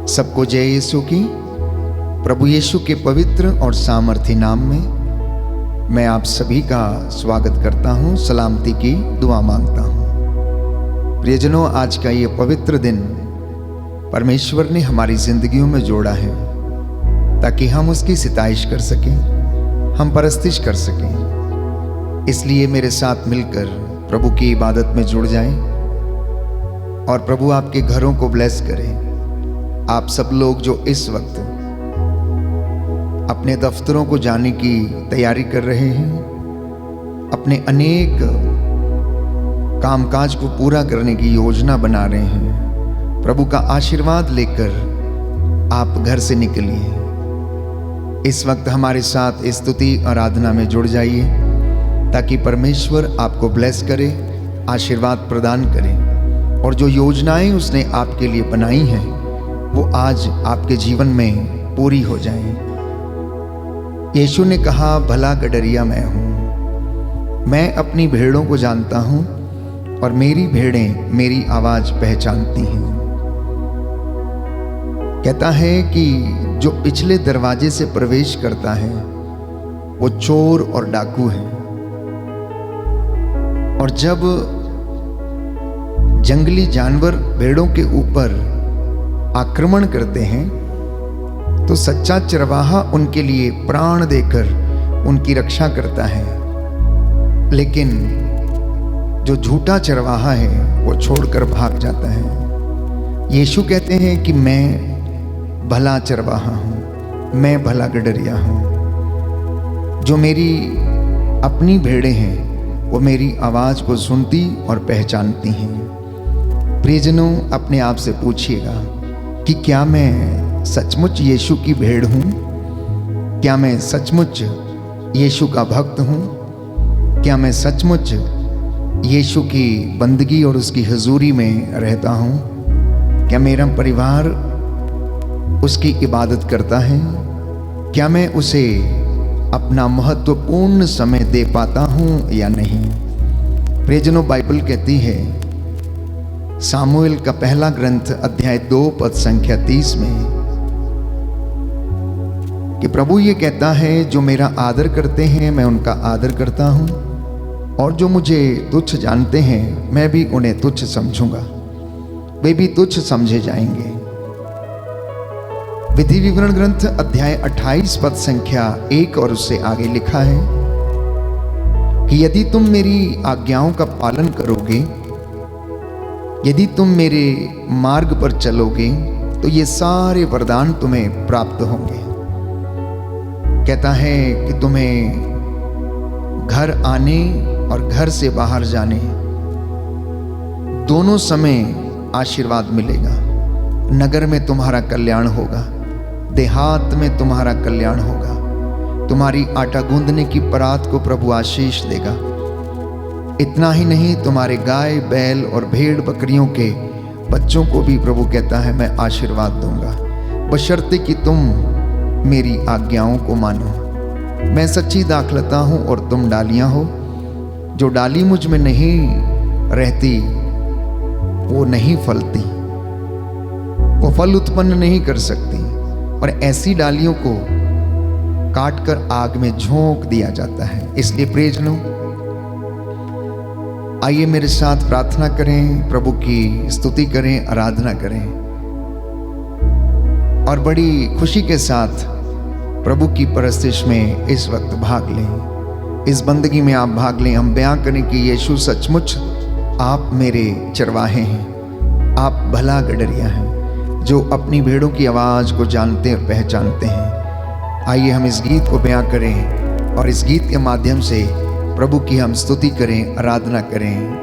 सबको जय यीशु की। प्रभु यीशु के पवित्र और सामर्थी नाम में मैं आप सभी का स्वागत करता हूं, सलामती की दुआ मांगता हूं। प्रियजनों, आज का ये पवित्र दिन परमेश्वर ने हमारी जिंदगियों में जोड़ा है ताकि हम उसकी सिताइश कर सकें, हम परस्तिश कर सकें। इसलिए मेरे साथ मिलकर प्रभु की इबादत में जुड़ जाएं और प्रभु आपके घरों को ब्लेस करें। आप सब लोग जो इस वक्त अपने दफ्तरों को जाने की तैयारी कर रहे हैं, अपने अनेक कामकाज को पूरा करने की योजना बना रहे हैं, प्रभु का आशीर्वाद लेकर आप घर से निकलिए। इस वक्त हमारे साथ स्तुति आराधना में जुड़ जाइए ताकि परमेश्वर आपको ब्लेस करे, आशीर्वाद प्रदान करे और जो योजनाएं उसने आपके लिए बनाई हैं वो आज आपके जीवन में पूरी हो जाएं। यीशु ने कहा, भला गडरिया मैं हूं, मैं अपनी भेड़ों को जानता हूं और मेरी भेड़ें मेरी आवाज पहचानती हैं। कहता है कि जो पिछले दरवाजे से प्रवेश करता है वो चोर और डाकू है, और जब जंगली जानवर भेड़ों के ऊपर आक्रमण करते हैं तो सच्चा चरवाहा उनके लिए प्राण देकर उनकी रक्षा करता है, लेकिन जो झूठा चरवाहा है वो छोड़कर भाग जाता है। यीशु कहते हैं कि मैं भला चरवाहा हूं, मैं भला गडरिया हूं। जो मेरी अपनी भेड़ें हैं वो मेरी आवाज को सुनती और पहचानती हैं। प्रियजनों, अपने आप से पूछिएगा कि क्या मैं सचमुच यीशु की भेड़ हूं? क्या मैं सचमुच यीशु का भक्त हूं? क्या मैं सचमुच यीशु की बंदगी और उसकी हुजूरी में रहता हूं? क्या मेरा परिवार उसकी इबादत करता है? क्या मैं उसे अपना महत्वपूर्ण समय दे पाता हूं या नहीं? प्रियजनों, बाइबल कहती है सामुएल का पहला ग्रंथ अध्याय 2 पद संख्या 30 में कि प्रभु ये कहता है, जो मेरा आदर करते हैं मैं उनका आदर करता हूं, और जो मुझे तुच्छ जानते हैं मैं भी उन्हें तुच्छ समझूंगा, वे भी तुच्छ समझे जाएंगे। विधि विवरण ग्रंथ अध्याय 28 पद संख्या 1 और उससे आगे लिखा है कि यदि तुम मेरी आज्ञाओं का पालन करोगे, यदि तुम मेरे मार्ग पर चलोगे तो ये सारे वरदान तुम्हें प्राप्त होंगे। कहता है कि तुम्हें घर आने और घर से बाहर जाने दोनों समय आशीर्वाद मिलेगा। नगर में तुम्हारा कल्याण होगा, देहात में तुम्हारा कल्याण होगा। तुम्हारी आटा गूंदने की परात को प्रभु आशीष देगा। इतना ही नहीं, तुम्हारे गाय बैल और भेड़ बकरियों के बच्चों को भी प्रभु कहता है मैं आशीर्वाद दूंगा, बशर्ते कि तुम मेरी आज्ञाओं को मानो। मैं सच्ची दाखलता हूं और तुम डालियां हो। जो डाली मुझ में नहीं रहती वो नहीं फलती, वो फल उत्पन्न नहीं कर सकती, और ऐसी डालियों को काटकर आग में झोंक दिया जाता है। इसलिए प्रियजनों, आइए मेरे साथ प्रार्थना करें, प्रभु की स्तुति करें, आराधना करें और बड़ी खुशी के साथ प्रभु की परस्तिश में इस वक्त भाग लें। इस बंदगी में आप भाग लें। हम बयां करें कि यीशु सचमुच आप मेरे चरवाहे हैं, आप भला गडरिया हैं जो अपनी भेड़ों की आवाज को जानते और पहचानते हैं। आइए हम इस गीत को बयां करें और इस गीत के माध्यम से प्रभु की हम स्तुति करें, आराधना करें।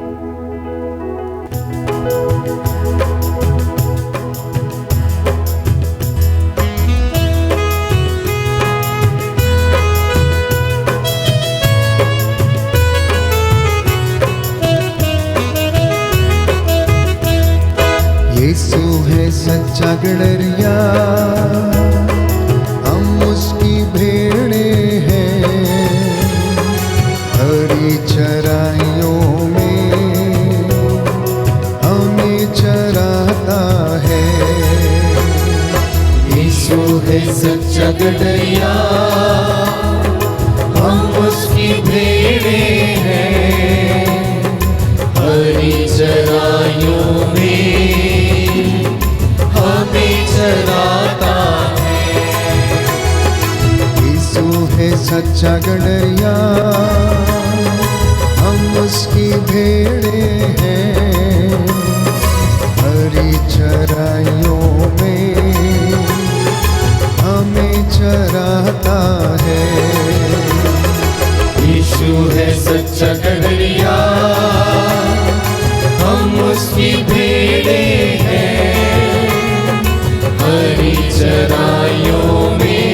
यीशु है सच्चा गडरिया, हम उसकी भेड़ें हैं। हरी चराइयों में हमें चराता है। यीशु है सच्चा गडरिया, हम उसकी भेड़े हैं, हरी चराइयों में हमें चराता है। यीशु है सच्चा गडरिया, हम उसकी भेड़े हैं, हरी चराइयों में हमें चराता है। यीशु है सच्चा गडरिया, हम उसकी भेड़े हैं, हरी चराइयों में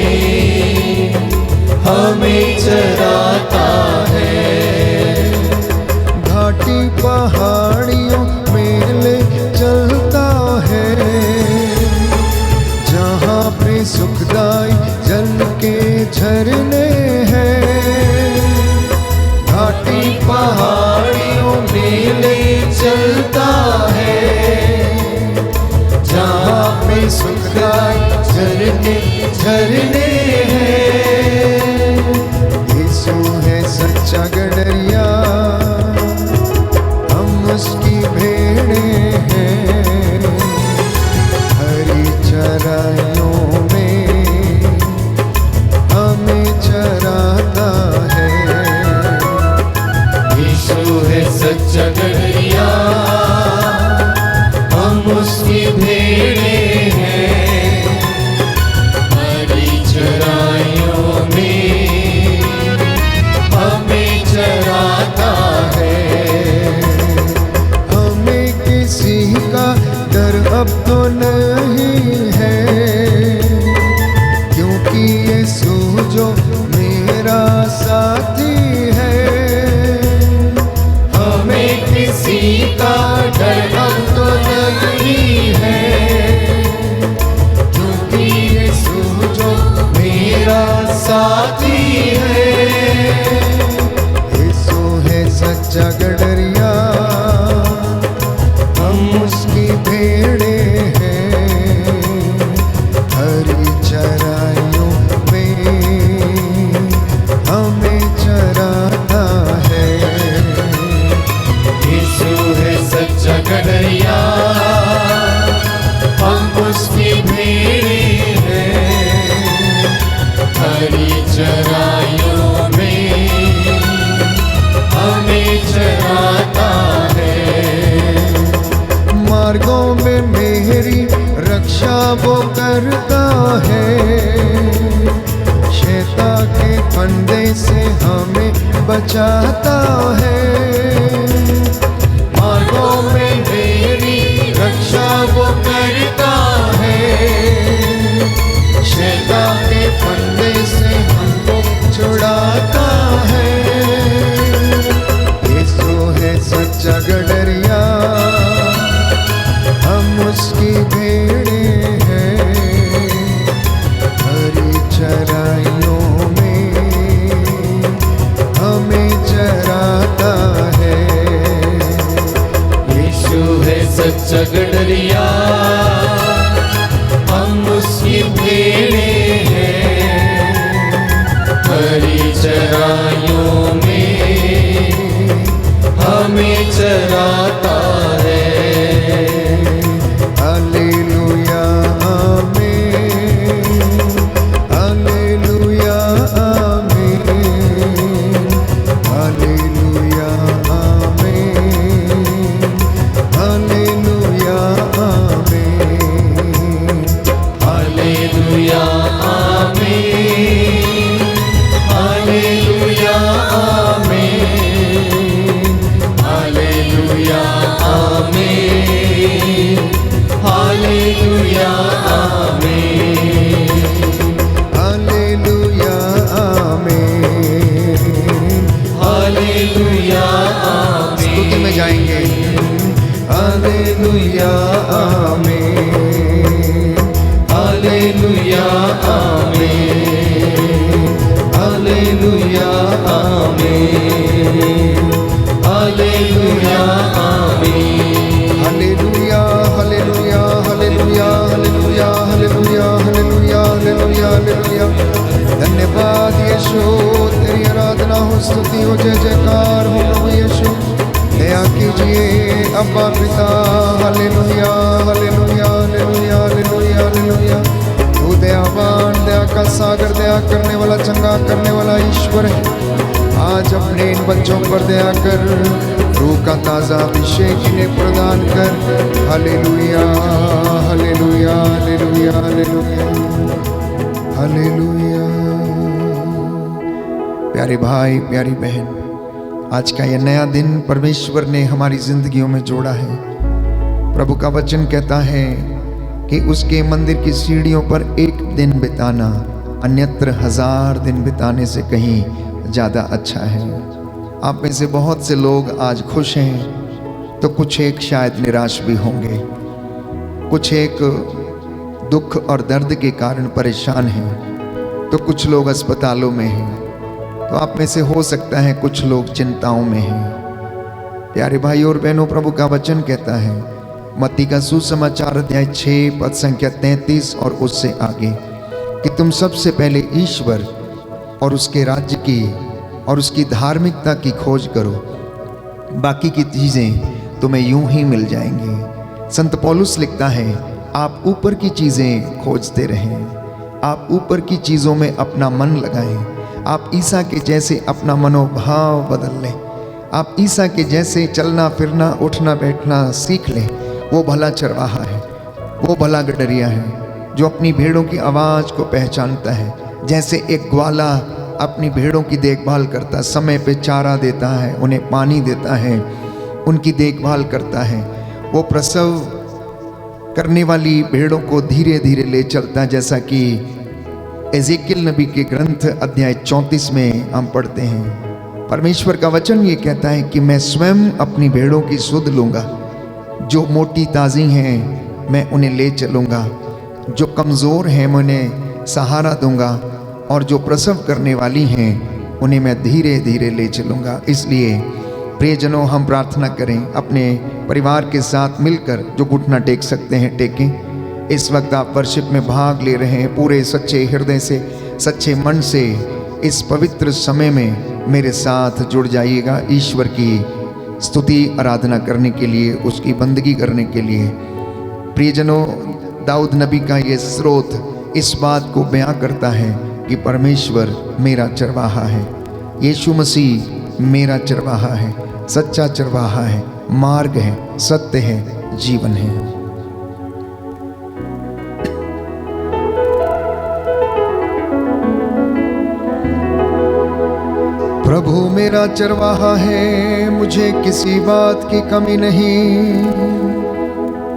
हमें चराता है। घाटी पहाड़ियों में ले चलता है, जहाँ पे सुखदाई जल के झरने हैं। घाटी पहाड़ियों में ले चलता है, जहाँ पे सुखदाई झरने झरने हैं। यीशु है सच्चा गडरिया, हम उसकी भेड़े हैं, हरी चराइयों में हमें चराता है। यीशु है सच्चा गडरिया, हम उसकी भेड़े हैं, हरी चराइयों में हमें चराता है। हमें किसी का डर अब तो नहीं है, क्योंकि यीशु जो मेरा साथी है। हमें किसी का डर अब तो नहीं है, क्योंकि यीशु जो मेरा साथी है। यीशु है सच्चा गडरिया, हम उसकी भेड़े हैं, हरी चराइयों में हमें चराता है। यीशु है सच्चा गडरिया, हम उसकी भेड़े हैं, हरी चराइयों में हमें चराता है। मार्गों में मेरी रक्षा वो करता है, शैतान के फंदे से हमें बचाता है। मार्गों में मेरी रक्षा वो करता है, शैतान के फंदे से हमको छुड़ाता है। यीशु है सच्चा गडरिया, हम उसकी भेड़े हैं, हरी चराइयों में हमें चराता है। यीशु है सच्चा गडरिया, हम उसकी भेड़े हैं, हरी चराइयों में हमें चराता है। हालेलुया आमीन, हालेलुया आमीन, हालेलुया आमीन, हालेलुया आमीन, हालेलुया आमीन, हालेलुया आमीन, हालेलुया आमीन, हालेलुया आमीन, हालेलुया आमीन। हालेलुया आमीन। स्तुति में जाएंगे। हालेलुया आमीन, हालेलुया आमीन, हालेलुया आमीन, हालेलुया आमीन, hallelujah hallelujah hallelujah hallelujah hallelujah hallelujah स्तुति हो, जय जयकार हो प्रभु यीशु। दया कीजिए अब्बा पिता। Hallelujah hallelujah hallelujah hallelujah hallelujah. तू दयावान, दया का सागर, दया करने वाला, चंगा करने वाला ईश्वर है। आज अपने इन बच्चों पर दया कर, रूह का ताजा अभिषेक इन्हें प्रदान कर। Hallelujah hallelujah hallelujah hallelujah hallelujah. प्यारे भाई, प्यारी बहन, आज का यह नया दिन परमेश्वर ने हमारी जिंदगियों में जोड़ा है। प्रभु का वचन कहता है कि उसके मंदिर की सीढ़ियों पर एक दिन बिताना अन्यत्र 1000 दिन बिताने से कहीं ज़्यादा अच्छा है। आप में से बहुत से लोग आज खुश हैं, तो कुछ एक शायद निराश भी होंगे, कुछ एक दुख और दर्द के कारण परेशान हैं, तो कुछ लोग अस्पतालों में हैं, तो आप में से हो सकता है कुछ लोग चिंताओं में हैं। प्यारे भाई और बहनों, प्रभु का वचन कहता है मत्ती का सुसमाचार अध्याय 6 पद संख्या 33 और उससे आगे कि तुम सबसे पहले ईश्वर और उसके राज्य की और उसकी धार्मिकता की खोज करो, बाकी की चीज़ें तुम्हें यूं ही मिल जाएंगी। संत पौलुस लिखता है आप ऊपर की चीज़ें खोजते रहें, आप ऊपर की चीज़ों में अपना मन लगाएं, आप ईसा के जैसे अपना मनोभाव बदल लें, आप ईसा के जैसे चलना फिरना उठना बैठना सीख लें। वो भला चरवाहा है, वो भला गडरिया है जो अपनी भेड़ों की आवाज़ को पहचानता है। जैसे एक ग्वाला अपनी भेड़ों की देखभाल करता, समय पे चारा देता है, उन्हें पानी देता है, उनकी देखभाल करता है। वो प्रसव करने वाली भेड़ों को धीरे धीरे ले चलता है, जैसा कि एजेकियल नबी के ग्रंथ अध्याय 34 में हम पढ़ते हैं। परमेश्वर का वचन ये कहता है कि मैं स्वयं अपनी भेड़ों की सुध लूँगा, जो मोटी ताज़ी हैं मैं उन्हें ले चलूँगा, जो कमज़ोर हैं मैं उन्हें सहारा दूँगा, और जो प्रसव करने वाली हैं उन्हें मैं धीरे धीरे ले चलूँगा। इसलिए प्रियजनों, हम प्रार्थना करें, अपने परिवार के साथ मिलकर जो घुटना टेक सकते हैं टेकें। इस वक्त आप वर्शिप में भाग ले रहे हैं, पूरे सच्चे हृदय से, सच्चे मन से इस पवित्र समय में मेरे साथ जुड़ जाइएगा ईश्वर की स्तुति आराधना करने के लिए, उसकी बंदगी करने के लिए। प्रियजनों, दाऊद नबी का ये स्रोत इस बात को बयां करता है कि परमेश्वर मेरा चरवाहा है, यीशु मसीह मेरा चरवाहा है, सच्चा चरवाहा है, मार्ग है, सत्य है, जीवन है। प्रभु मेरा चरवाहा है, मुझे किसी बात की कमी नहीं।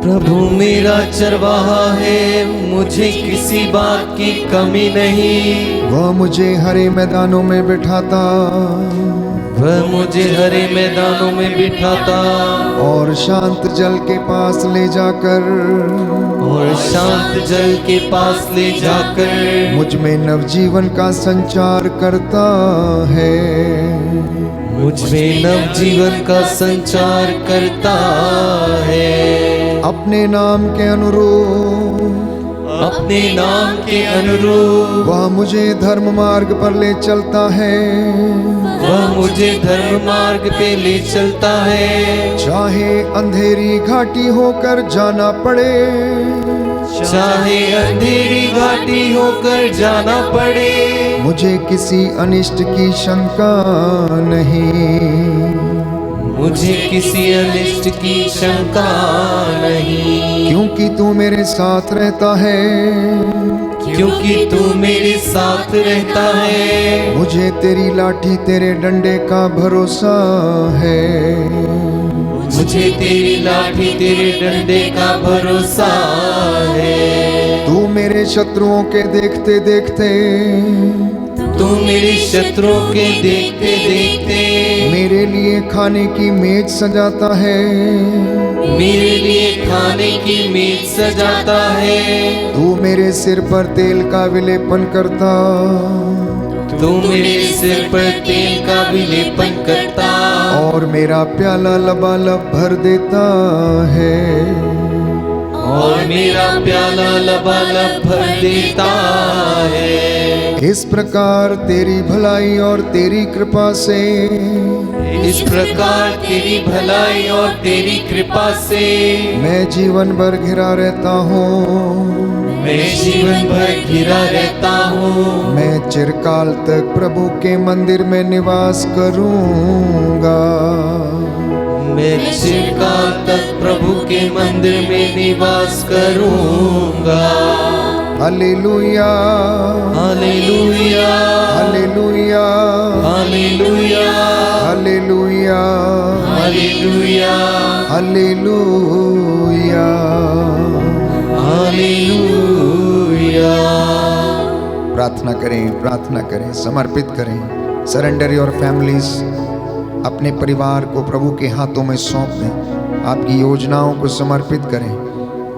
प्रभु मेरा चरवाहा है, मुझे किसी बात की कमी नहीं। वह मुझे हरे मैदानों में बिठाता, वह मुझे हरे मैदानों में बिठाता, और शांत जल के पास ले जाकर, और शांत जल के पास ले जाकर मुझ में नवजीवन का संचार करता है। मुझ में नवजीवन का संचार करता है। अपने नाम के अनुरूप, अपने नाम के अनुरूप वह मुझे धर्म मार्ग पर ले चलता है। वह मुझे धर्म मार्ग पे ले चलता है। चाहे अंधेरी घाटी होकर जाना पड़े, चाहे अंधेरी घाटी होकर जाना पड़े, मुझे किसी अनिष्ट की शंका नहीं। मुझे किसी अनिष्ट की शंका नहीं, क्योंकि तू मेरे साथ रहता है। क्योंकि तू मेरे साथ रहता है। मुझे तेरी लाठी तेरे डंडे का भरोसा है। मुझे तेरी लाठी तेरे डंडे का भरोसा है। तू मेरे शत्रुओं के देखते देखते, तू मेरे शत्रुओं के देखते देखते मेरे लिए खाने की मेज सजाता है। मेरे लिए खाने की मेज सजाता है। तू मेरे सिर पर तेल का विलेपन करता, तू मेरे सिर पर तेल का विलेपन करता, और मेरा प्याला लबालब भर देता है। और मेरा प्याला लबालब भर देता है। इस प्रकार तेरी भलाई और तेरी कृपा से, इस प्रकार तेरी भलाई और तेरी कृपा से मैं जीवन भर घिरा रहता हूँ। मैं जीवन भर घिरा रहता हूँ। मैं चिरकाल तक प्रभु के मंदिर में निवास करूँगा। मैं चिरकाल तक प्रभु के मंदिर में निवास करूँगा। Hallelujah, hallelujah, hallelujah, hallelujah, hallelujah, hallelujah, hallelujah, hallelujah. प्रार्थना करें, प्रार्थना करें, समर्पित करें। सरेंडर योर फैमिलीज, अपने परिवार को प्रभु के हाथों में सौंप दें। आपकी योजनाओं को समर्पित करें।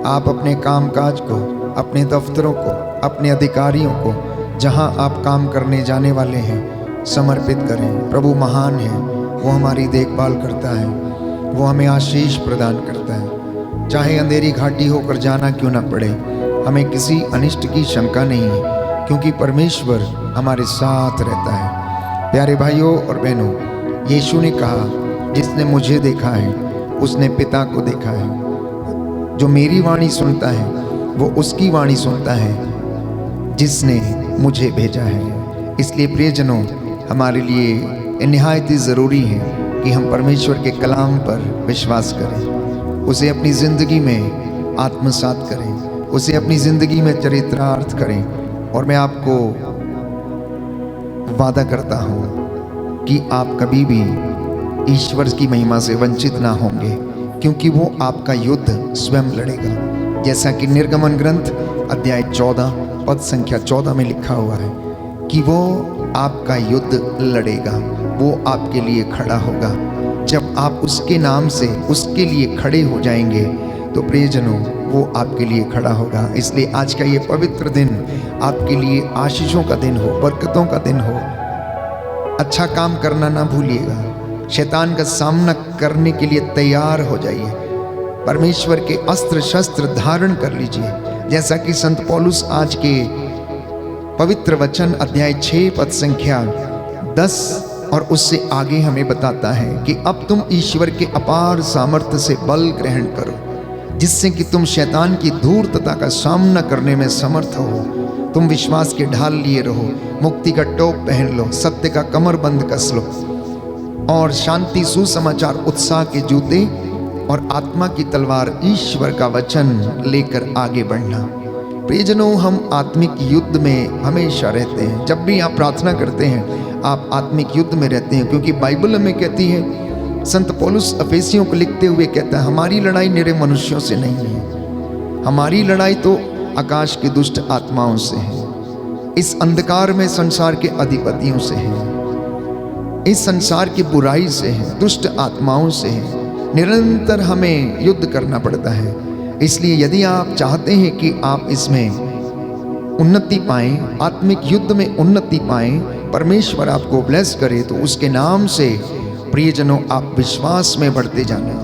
आप अपने कामकाज को, अपने दफ्तरों को, अपने अधिकारियों को, जहां आप काम करने जाने वाले हैं, समर्पित करें। प्रभु महान है, वो हमारी देखभाल करता है, वो हमें आशीष प्रदान करता है। चाहे अंधेरी घाटी होकर जाना क्यों ना पड़े, हमें किसी अनिष्ट की शंका नहीं है, क्योंकि परमेश्वर हमारे साथ रहता है। प्यारे भाइयों और बहनों, यीशु ने कहा, जिसने मुझे देखा है उसने पिता को देखा है। जो मेरी वाणी सुनता है वो उसकी वाणी सुनता है जिसने मुझे भेजा है। इसलिए प्रियजनों, हमारे लिए निहायत ही ज़रूरी है कि हम परमेश्वर के कलाम पर विश्वास करें, उसे अपनी ज़िंदगी में आत्मसात करें, उसे अपनी ज़िंदगी में चरित्रार्थ करें। और मैं आपको वादा करता हूँ कि आप कभी भी ईश्वर की महिमा से वंचित ना होंगे, क्योंकि वो आपका युद्ध स्वयं लड़ेगा। जैसा कि निर्गमन ग्रंथ अध्याय 14 पद संख्या 14 में लिखा हुआ है कि वो आपका युद्ध लड़ेगा, वो आपके लिए खड़ा होगा। जब आप उसके नाम से उसके लिए खड़े हो जाएंगे तो प्रियजनों, वो आपके लिए खड़ा होगा। इसलिए आज का ये पवित्र दिन आपके लिए आशीषों का दिन हो, बरकतों का दिन हो। अच्छा काम करना ना भूलिएगा। शैतान का सामना करने के लिए तैयार हो जाइए। परमेश्वर के अस्त्र शस्त्र धारण कर लीजिए। जैसा कि संत पौलुस आज के पवित्र वचन अध्याय 6 पद संख्या 10 और उससे आगे हमें बताता है कि अब तुम ईश्वर के अपार सामर्थ्य से बल ग्रहण करो, जिससे कि तुम शैतान की धूर्तता का सामना करने में समर्थ हो। तुम विश्वास के ढाल लिए रहो, मुक्ति का टोप पहन लो, सत्य का कमरबंद कस लो और शांति, सुसमाचार, उत्साह के जूते और आत्मा की तलवार ईश्वर का वचन लेकर आगे बढ़ना। प्रियजनों, हम आत्मिक युद्ध में हमेशा रहते हैं। जब भी आप प्रार्थना करते हैं आप आत्मिक युद्ध में रहते हैं, क्योंकि बाइबल हमें कहती है, संत पौलुस अफेसियों को लिखते हुए कहता है, हमारी लड़ाई निरे मनुष्यों से नहीं है, हमारी लड़ाई तो आकाश की दुष्ट आत्माओं से है, इस अंधकार में संसार के अधिपतियों से है, इस संसार की बुराई से है, दुष्ट आत्माओं से है। निरंतर हमें युद्ध करना पड़ता है। इसलिए यदि आप चाहते हैं कि आप इसमें उन्नति पाएं, आत्मिक युद्ध में उन्नति पाएं, परमेश्वर आपको ब्लेस करे, तो उसके नाम से प्रियजनों आप विश्वास में बढ़ते जाना,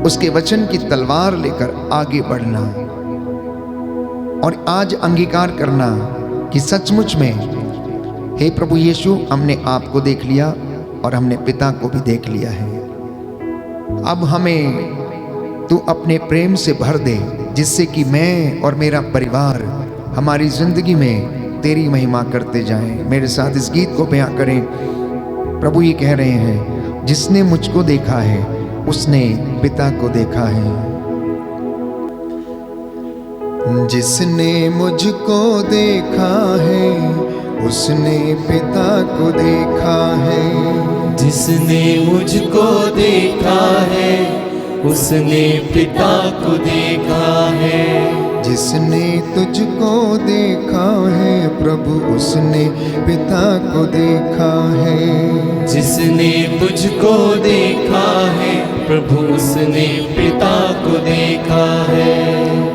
उसके वचन की तलवार लेकर आगे बढ़ना और आज अंगीकार करना कि सचमुच में, हे प्रभु यीशु, हमने आपको देख लिया और हमने पिता को भी देख लिया है। अब हमें तू अपने प्रेम से भर दे, जिससे कि मैं और मेरा परिवार हमारी जिंदगी में तेरी महिमा करते जाएं। मेरे साथ इस गीत को बयां करें। प्रभु ये कह रहे हैं, जिसने मुझको देखा है उसने पिता को देखा है। जिसने मुझको देखा है उसने पिता को देखा है। जिसने मुझको देखा है उसने पिता को देखा है। जिसने तुझको देखा है प्रभु उसने पिता को देखा है। जिसने तुझको देखा है प्रभु उसने पिता को देखा है।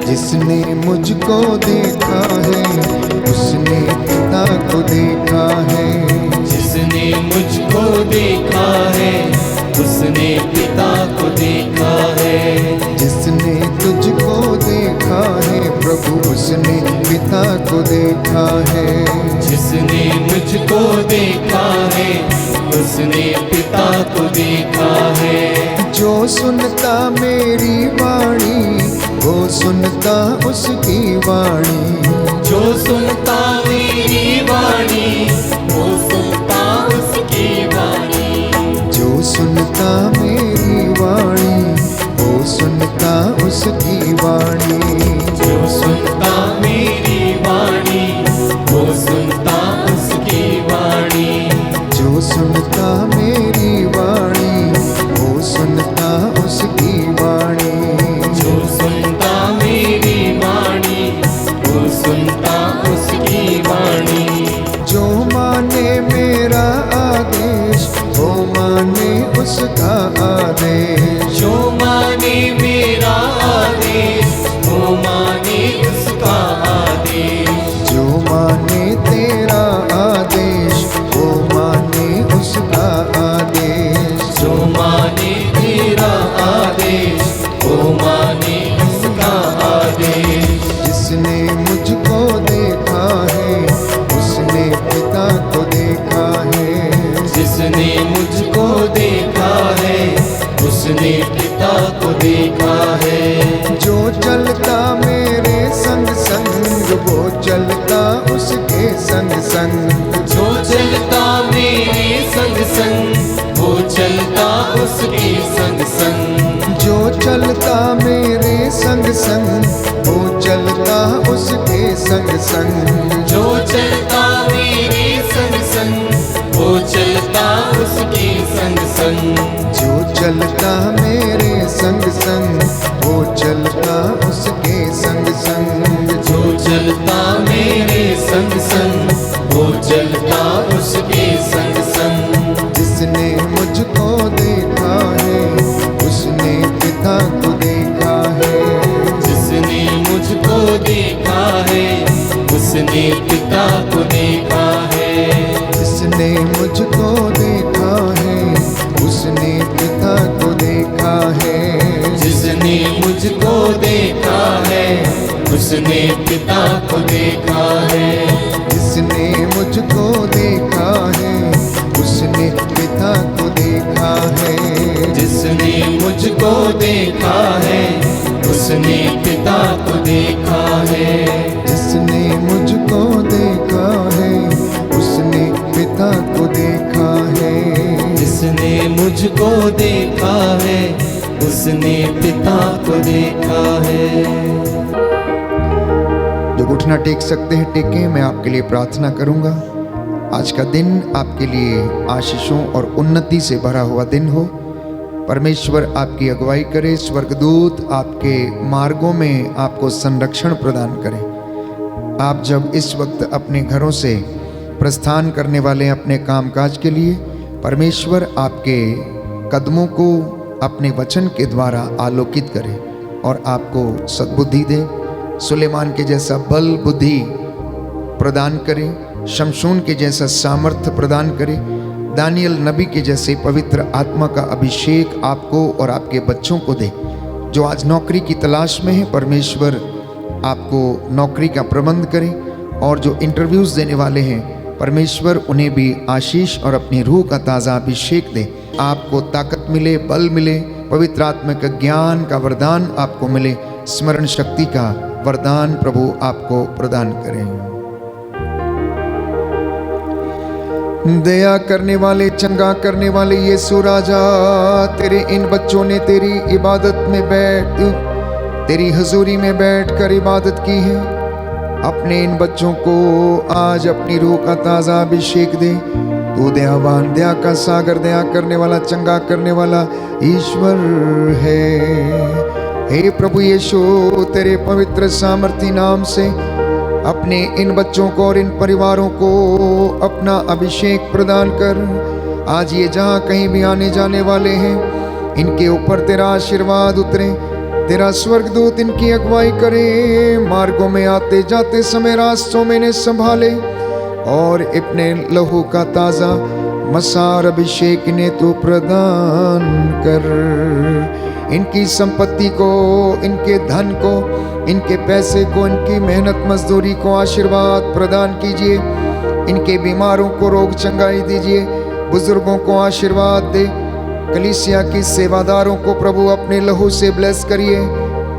जिसने मुझको देखा है उसने पिता को देखा है। जिसने मुझको देखा है उसने पिता को देखा है। है। जिसने तुझको देखा है प्रभु उसने पिता को देखा है। जिसने मुझको देखा है उसने पिता को देखा है। जो सुनता मेरी वाणी वो सुनता उसकी वाणी। जो सुनता मेरी वाणी वो सुनता उसकी वाणी। जो सुनता मेरी वाणी वो सुनता उसकी वाणी। जो सुनता मेरी वाणी वो सुनता उसकी वाणी। जो सुनता मेरी वाणी वो सुनता उसकी वाणी। जो सुनता मेरी वाणी वो सुनता उसकी वाणी। जो माने मेरा आदेश वो माने उसका आदेश। जो माने मेरा आदेश वो माने उसका आदेश। जो माने तेरा आदेश वो माने उसका आदेश। जो माने तेरा आदेश वो माने उसका आदेश। जिसने मुझको देखा है उसने पिता को देखा है। जिसने मुझको देखा है उसने पिता को देखा है। जो चलता मेरे संग संग वो चलता उसके संग संग। जो चलता मेरे संग संग वो चलता उसके संग संग। जो चलता मेरे संग संग वो चलता उसके संग संग। जो चलता मेरे संग संग वो चलता उसके संग संग। जो चलता मेरे संग संग वो चलता उसके संग संग। जो चलता मेरे संग संग वो चलता उसके संग संग। जिसने मुझको देखा है उसने पिता को देखा है। जिसने मुझको देखा है उसने पिता को देखा है। जिसने मुझको देखा है उसने पिता को देखा है। जिसने मुझको देखा है उसने पिता को देखा है। जिसने मुझको देखा है उसने पिता को देखा है। जिसने मुझको देखा है उसने पिता को देखा है। जिसने मुझको देखा है उसने पिता को देखा है। जिसने मुझको देखा है उसने पिता को देखा है। जो घुटना टेक सकते हैं टेकें। मैं आपके लिए प्रार्थना करूंगा। आज का दिन आपके लिए आशीषों और उन्नति से भरा हुआ दिन हो। परमेश्वर आपकी अगुवाई करे। स्वर्गदूत आपके मार्गों में आपको संरक्षण प्रदान करे। आप जब इस वक्त अपने घरों से प्रस्थान करने वाले हैं अपने कामकाज के लिए, परमेश्वर आपके कदमों को अपने वचन के द्वारा आलोकित करे और आपको सद्बुद्धि दे। सुलेमान के जैसा बल बुद्धि प्रदान करे। शमशून के जैसा सामर्थ्य प्रदान करे। दानियल नबी के जैसे पवित्र आत्मा का अभिषेक आपको और आपके बच्चों को दे। जो आज नौकरी की तलाश में है, परमेश्वर आपको नौकरी का प्रबंध करे। और जो इंटरव्यूज़ देने वाले हैं, परमेश्वर उन्हें भी आशीष और अपनी रूह का ताज़ा अभिषेक दे। आपको ताकत मिले, बल मिले, पवित्र आत्मा का ज्ञान का वरदान आपको मिले, स्मरण शक्ति का वरदान प्रभु आपको प्रदान करें। दया करने वाले, चंगा करने वाले यीशु राजा, तेरे इन बच्चों ने तेरी इबादत में तेरी हजूरी में बैठकर इबादत की है। अपने इन बच्चों को आज अपनी रूह का ताज़ा अभिषेक दे। तू दयावान, दया का सागर, दया करने वाला, चंगा करने वाला ईश्वर है। हे प्रभु यीशु, तेरे पवित्र सामर्थी नाम से अपने इन बच्चों को और इन परिवारों को अपना अभिषेक प्रदान कर। आज ये जहाँ कहीं भी आने जाने वाले हैं, इनके ऊपर तेरा आशीर्वाद उतरे। तेरा स्वर्गदूत इनकी अगुवाई करे। मार्गों में आते जाते समय रास्तों में इन्हें संभाले और अपने लहू का ताज़ा मसार अभिषेक इन्हें तू प्रदान कर। इनकी संपत्ति को, इनके धन को, इनके पैसे को, इनकी मेहनत मजदूरी को आशीर्वाद प्रदान कीजिए। इनके बीमारों को रोग चंगाई दीजिए, बुजुर्गों को आशीर्वाद दे। कलीसिया की सेवादारों को प्रभु अपने लहू से ब्लेस करिए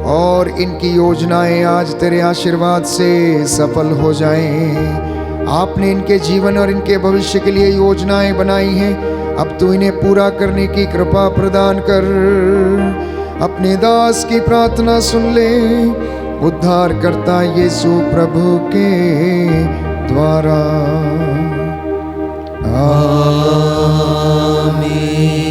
और इनकी योजनाएं आज तेरे आशीर्वाद से सफल हो जाएं। आपने इनके जीवन और इनके भविष्य के लिए योजनाएं बनाई हैं, अब तू इन्हें पूरा करने की कृपा प्रदान कर। अपने दास की प्रार्थना सुन ले, उद्धार करता यीशु प्रभु के द्वारा। आमीन।